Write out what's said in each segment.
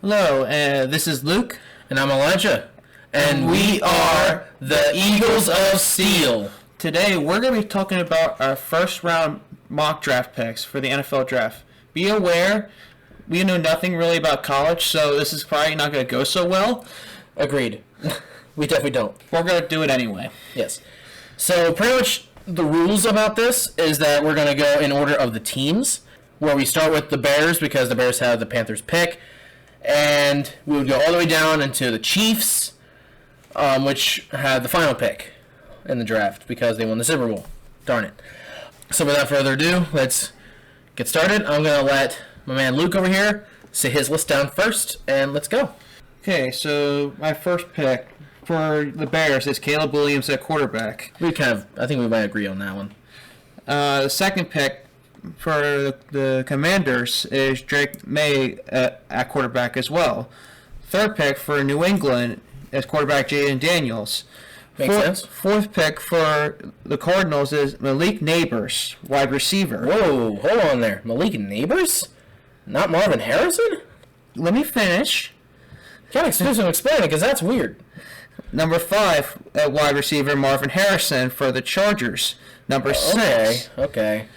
Hello, this is Luke. And I'm Elijah. And we are the Eagles of Steel. Today we're going to be talking about our first round mock draft picks for the NFL draft. Be aware, we know nothing really about college, so this is probably not going to go so well. Agreed. We definitely don't. We're going to do it anyway. Yes. So pretty much the rules about this is that we're going to go in order of the teams, where we start with the Bears because the Bears have the Panthers pick. And we would go all the way down into the Chiefs, which had the final pick in the draft because they won the Super Bowl. Darn it. So without further ado, let's get started. I'm going to let my man Luke over here say his list down first, and let's go. Okay, so my first pick for the Bears is Caleb Williams at quarterback. I think we might agree on that one. The second pick for the Commanders is Drake May at quarterback as well. Third pick for New England is quarterback Jaden Daniels. Makes sense. Fourth pick for the Cardinals is Malik Neighbors, wide receiver. Whoa, hold on there. Malik Neighbors? Not Marvin Harrison? Let me finish. Can't explain it because that's weird. Number 5 at wide receiver Marvin Harrison for the Chargers. Number 6. Okay.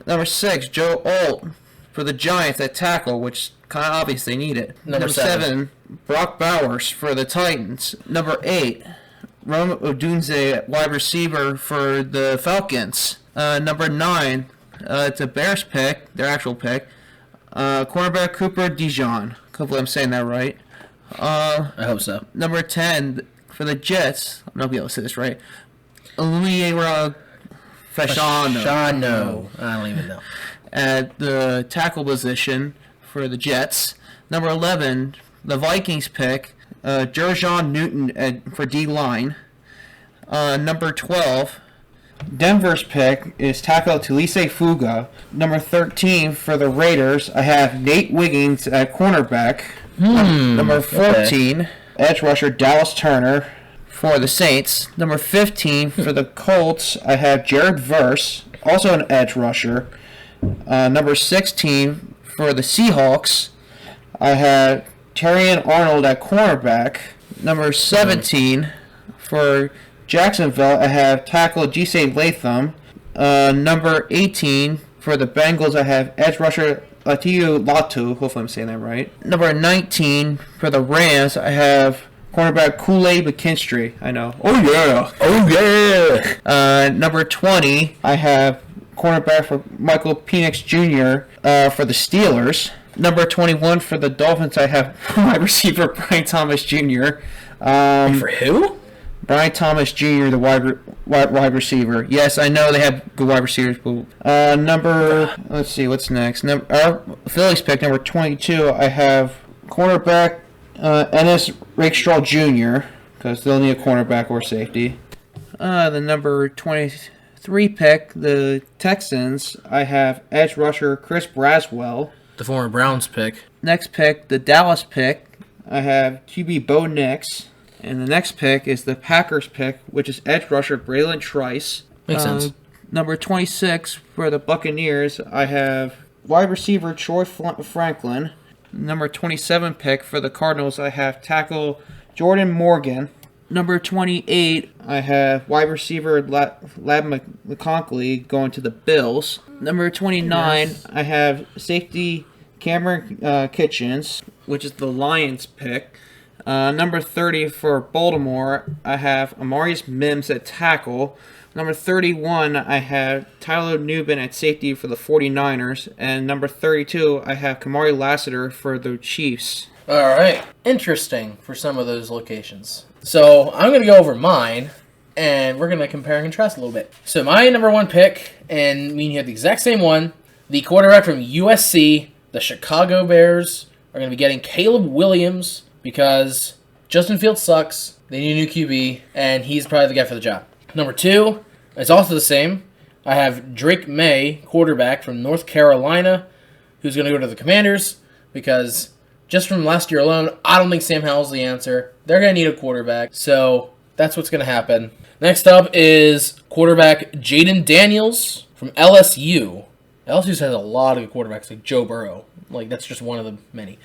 Number 6, Joe Alt for the Giants at tackle, which kind of obvious they need it. Number 7, Brock Bowers for the Titans. Number 8, Rome Odunze at wide receiver for the Falcons. Number 9, it's a Bears pick, their actual pick. Cornerback Cooper DeJean. Hopefully I'm saying that right. I hope so. Number 10 for the Jets. I'm not going to be able to say this right. Oluwayera Fashanu. I don't even know. At the tackle position for the Jets. Number 11, the Vikings pick, Jerjon Newton for D-line. Number 12, Denver's pick is tackle Tulise Fuga. Number 13 for the Raiders, I have Nate Wiggins at cornerback. Number 14, edge rusher Dallas Turner for the Saints. Number 15 for the Colts, I have Jared Verse, also an edge rusher. Number 16 for the Seahawks, I have Terrion Arnold at cornerback. Number 17 for Jacksonville, I have tackle Jesse Latham. Number 18 for the Bengals, I have edge rusher Latu Latu. Hopefully I'm saying that right. Number 19 for the Rams, I have cornerback Kool-Aid McKinstry. I know. Oh yeah. Number 20, I have cornerback for Michael Penix Jr. For the Steelers. Number 21 for the Dolphins, I have wide receiver Brian Thomas Jr. For who? Brian Thomas Jr., the wide receiver. Yes, I know they have good wide receivers. But, let's see, what's next? Our Phillies pick, number 22, I have cornerback Ennis Rakestraw Jr., because they'll need a cornerback or safety. The number 23 pick, the Texans, I have edge rusher Chris Braswell. The former Browns pick. Next pick, the Dallas pick, I have QB Bo Nix. And the next pick is the Packers pick, which is edge rusher Braylon Trice. Makes sense. Number 26 for the Buccaneers, I have wide receiver Troy Franklin. Number 27 pick for the Cardinals, I have tackle Jordan Morgan. Number 28, I have wide receiver Lab McConkey going to the Bills. Number 29, yes. I have safety Cameron Kitchens, which is the Lions pick. Number 30 for Baltimore, I have Amarius Mims at tackle. Number 31, I have Tyler Nubin at safety for the 49ers. And number 32, I have Kamari Lassiter for the Chiefs. All right. Interesting for some of those locations. So I'm going to go over mine, and we're going to compare and contrast a little bit. So my number 1 pick, and me and you have the exact same one, the quarterback from USC, the Chicago Bears, are going to be getting Caleb Williams, because Justin Fields sucks, they need a new QB, and he's probably the guy for the job. Number 2 is also the same. I have Drake May, quarterback from North Carolina, who's going to go to the Commanders, because just from last year alone, I don't think Sam Howell's the answer. They're going to need a quarterback, so that's what's going to happen. Next up is quarterback Jaden Daniels from LSU. LSU has a lot of good quarterbacks, like Joe Burrow. Like, that's just one of the many.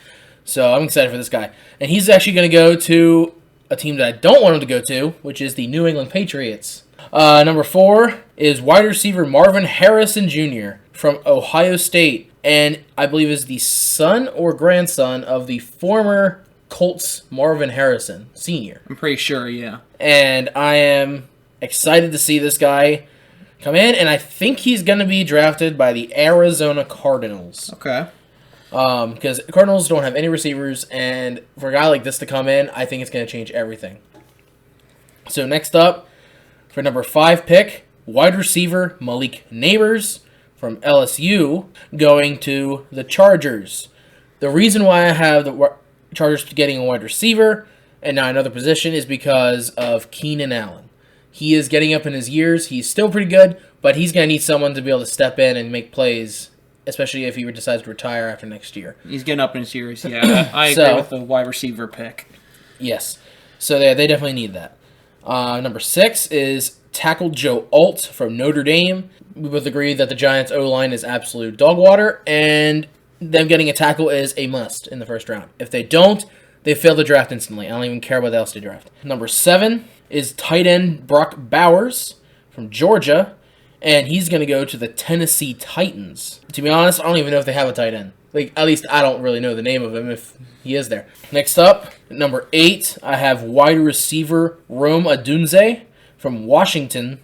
So I'm excited for this guy. And he's actually going to go to a team that I don't want him to go to, which is the New England Patriots. Number 4 is wide receiver Marvin Harrison Jr. from Ohio State. And I believe is the son or grandson of the former Colts Marvin Harrison Sr. I'm pretty sure, yeah. And I am excited to see this guy come in. And I think he's going to be drafted by the Arizona Cardinals. Okay. Because Cardinals don't have any receivers, and for a guy like this to come in, I think it's going to change everything. So next up, for number 5 pick, wide receiver Malik Neighbors from LSU going to the Chargers. The reason why I have the Chargers getting a wide receiver and not another position is because of Keenan Allen. He is getting up in his years. He's still pretty good, but he's going to need someone to be able to step in and make plays, especially if he decides to retire after next year. He's getting up in his years, yeah. I agree with the wide receiver pick. Yes. So they definitely need that. Number 6 is tackle Joe Alt from Notre Dame. We both agree that the Giants' O-line is absolute dog water, and them getting a tackle is a must in the first round. If they don't, they fail the draft instantly. I don't even care what else they draft. Number 7 is tight end Brock Bowers from Georgia, and he's going to go to the Tennessee Titans. To be honest, I don't even know if they have a tight end. At least I don't really know the name of him if he is there. Next up, number 8, I have wide receiver Rome Odunze from Washington,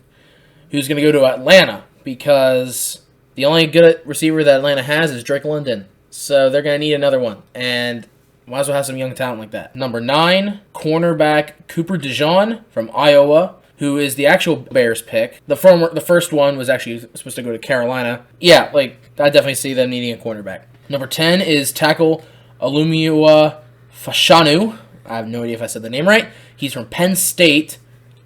who's going to go to Atlanta because the only good receiver that Atlanta has is Drake London. So they're going to need another one, and might as well have some young talent like that. Number 9, cornerback Cooper DeJean from Iowa, who is the actual Bears pick. The first one was actually supposed to go to Carolina. Yeah, I definitely see them needing a cornerback. Number 10 is tackle Alumua Fashanu. I have no idea if I said the name right. He's from Penn State,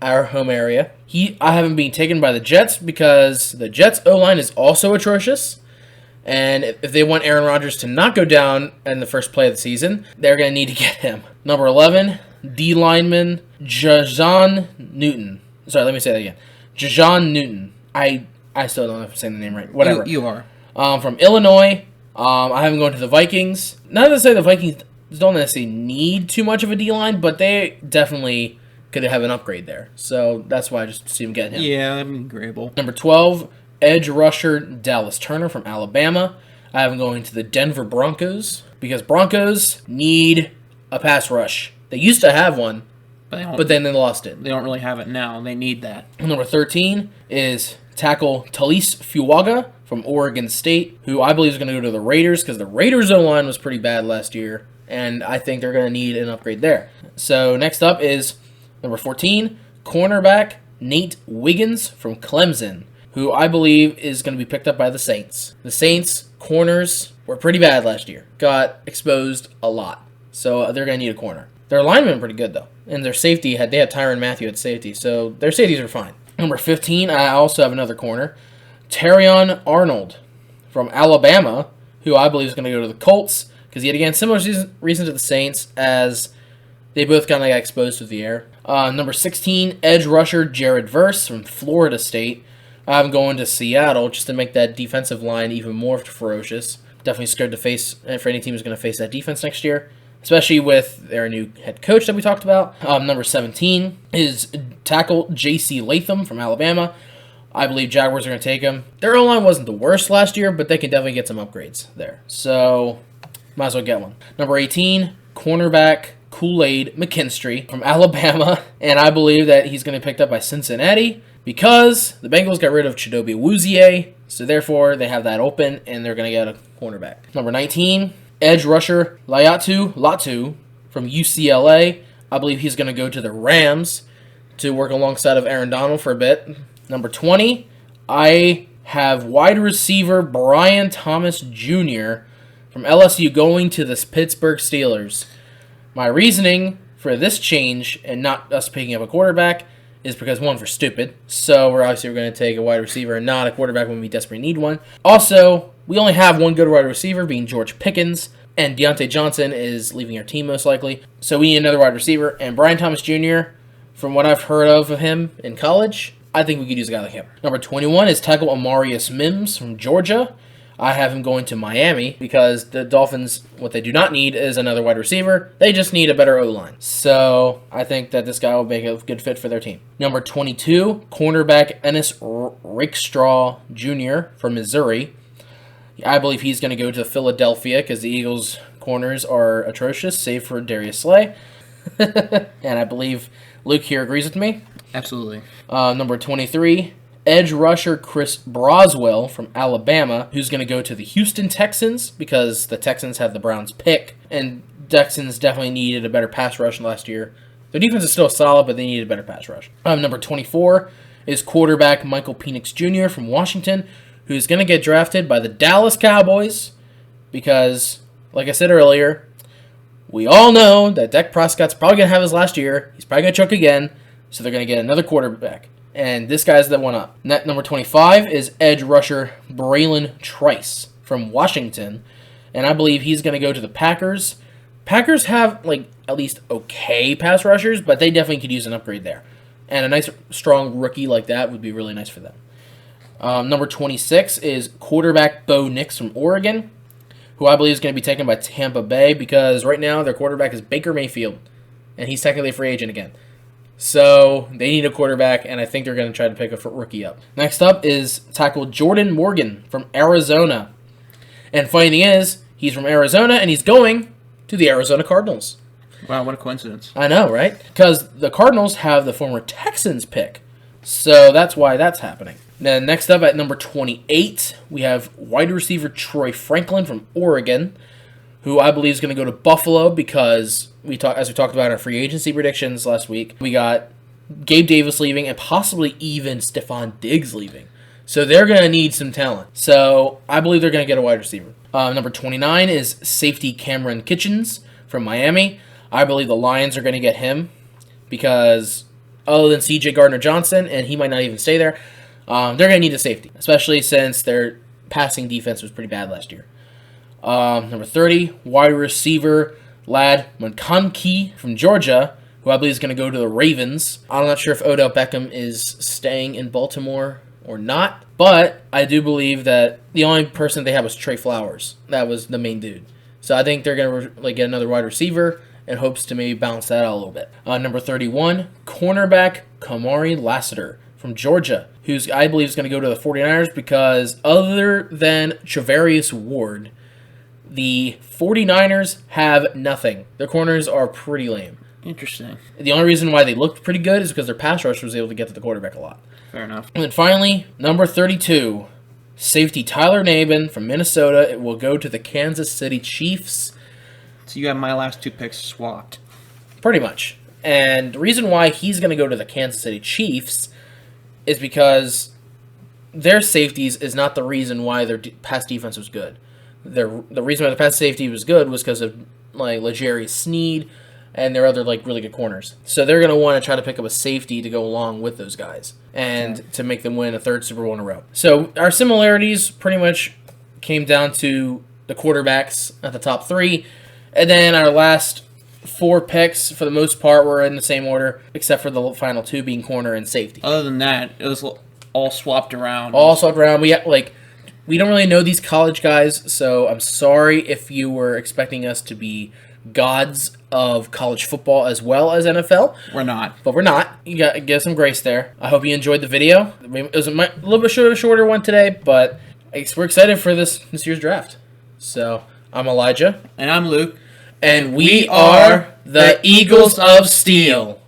our home area. I have him being taken by the Jets because the Jets' O-line is also atrocious. And if they want Aaron Rodgers to not go down in the first play of the season, they're going to need to get him. Number 11, D lineman Jajon Newton. Sorry, let me say that again. Jajon Newton. I still don't know if I'm saying the name right. Whatever. You are. From Illinois. I have him going to the Vikings. Not to say the Vikings don't necessarily need too much of a D-line, but they definitely could have an upgrade there. So that's why I just see him getting him. Yeah, that'd be agreeable. Number 12, edge rusher Dallas Turner from Alabama. I have him going to the Denver Broncos because Broncos need a pass rush. They used to have one, but then they lost it. They don't really have it now. They need that. Number 13 is tackle Talise Fuaga from Oregon State, who I believe is going to go to the Raiders because the Raiders' O-line was pretty bad last year, and I think they're going to need an upgrade there. So next up is number 14, cornerback Nate Wiggins from Clemson, who I believe is going to be picked up by the Saints. The Saints' corners were pretty bad last year. Got exposed a lot. So they're going to need a corner. Their linemen are pretty good, though. And their safety, they had Tyrann Mathieu at safety, so their safeties are fine. Number 15, I also have another corner. Terrion Arnold from Alabama, who I believe is going to go to the Colts, because yet again, similar reason to the Saints, as they both kind of got exposed through the air. Number 16, edge rusher Jared Verse from Florida State. I'm going to Seattle just to make that defensive line even more ferocious. Definitely scared to face, for any team who's going to face that defense next year, especially with their new head coach that we talked about. Number 17 is tackle J.C. Latham from Alabama. I believe Jaguars are going to take him. Their O-line wasn't the worst last year, but they can definitely get some upgrades there. So, might as well get one. Number 18, cornerback Kool-Aid McKinstry from Alabama. And I believe that he's going to be picked up by Cincinnati because the Bengals got rid of Chidobe Awuzie. So, therefore, they have that open, and they're going to get a cornerback. Number 19, edge rusher Laiatu Latu from UCLA. I believe he's going to go to the Rams to work alongside of Aaron Donald for a bit. Number 20, I have wide receiver Brian Thomas Jr. from LSU going to the Pittsburgh Steelers. My reasoning for this change and not us picking up a quarterback is because, one, we're stupid. So we're obviously going to take a wide receiver and not a quarterback when we desperately need one. Also, we only have one good wide receiver, being George Pickens, and Deontay Johnson is leaving our team most likely. So we need another wide receiver. And Brian Thomas Jr., from what I've heard of him in college, I think we could use a guy like him. Number 21 is tackle Amarius Mims from Georgia. I have him going to Miami because the Dolphins, what they do not need is another wide receiver. They just need a better O-line. So I think that this guy will make a good fit for their team. Number 22, cornerback Ennis Rakestraw Jr. from Missouri. I believe he's going to go to Philadelphia because the Eagles' corners are atrocious, save for Darius Slay. And I believe Luke here agrees with me. Absolutely. Number 23, edge rusher Chris Broswell from Alabama, who's going to go to the Houston Texans because the Texans have the Browns pick, and Texans definitely needed a better pass rush last year. Their defense is still solid, but they needed a better pass rush. Number 24 is quarterback Michael Penix Jr. from Washington, who's going to get drafted by the Dallas Cowboys because, like I said earlier, we all know that Dak Prescott's probably going to have his last year. He's probably going to choke again, so they're going to get another quarterback. And this guy's the one up. Number 25 is edge rusher Braylon Trice from Washington, and I believe he's going to go to the Packers. Packers have, at least okay pass rushers, but they definitely could use an upgrade there. And a nice, strong rookie like that would be really nice for them. Number 26 is quarterback Bo Nix from Oregon, who I believe is going to be taken by Tampa Bay because right now their quarterback is Baker Mayfield, and he's technically a free agent again. So they need a quarterback, and I think they're going to try to pick a rookie up. Next up is tackle Jordan Morgan from Arizona. And funny thing is, he's from Arizona, and he's going to the Arizona Cardinals. Wow, what a coincidence. I know, right? Because the Cardinals have the former Texans pick. So that's why that's happening. Then next up at number 28, we have wide receiver Troy Franklin from Oregon, who I believe is going to go to Buffalo because as we talked about in our free agency predictions last week, we got Gabe Davis leaving and possibly even Stephon Diggs leaving. So they're going to need some talent. So I believe they're going to get a wide receiver. Number 29 is safety Cameron Kitchens from Miami. I believe the Lions are going to get him because other than C.J. Gardner-Johnson, and he might not even stay there, they're going to need a safety, especially since their passing defense was pretty bad last year. Number 30, wide receiver Lad Monkanki from Georgia, who I believe is going to go to the Ravens. I'm not sure if Odell Beckham is staying in Baltimore or not, but I do believe that the only person they had was Trey Flowers. That was the main dude. So I think they're going to get another wide receiver and hopes to maybe balance that out a little bit. Number 31, cornerback Kamari Lassiter from Georgia, who's I believe is going to go to the 49ers because other than Travarius Ward, the 49ers have nothing. Their corners are pretty lame. Interesting. The only reason why they looked pretty good is because their pass rush was able to get to the quarterback a lot. Fair enough. And then finally, number 32, safety Tyler Nabin from Minnesota. It will go to the Kansas City Chiefs. So you have my last two picks swapped. Pretty much. And the reason why he's going to go to the Kansas City Chiefs is because their safeties is not the reason why their pass defense was good. The reason why the pass safety was good was because of L'Jarius Sneed and their other really good corners. So they're going to want to try to pick up a safety to go along with those guys and to make them win a third Super Bowl in a row. So our similarities pretty much came down to the quarterbacks at the top three, and then our last four picks for the most part were in the same order, except for the final two being corner and safety. Other than that, it was all swapped around. All swapped around. We don't really know these college guys, so I'm sorry if you were expecting us to be gods of college football as well as NFL. We're not. But we're not. You got to give some grace there. I hope you enjoyed the video. It was a little bit shorter one today, but we're excited for this year's draft. So, I'm Elijah. And I'm Luke. And we are the Eagles of Steel.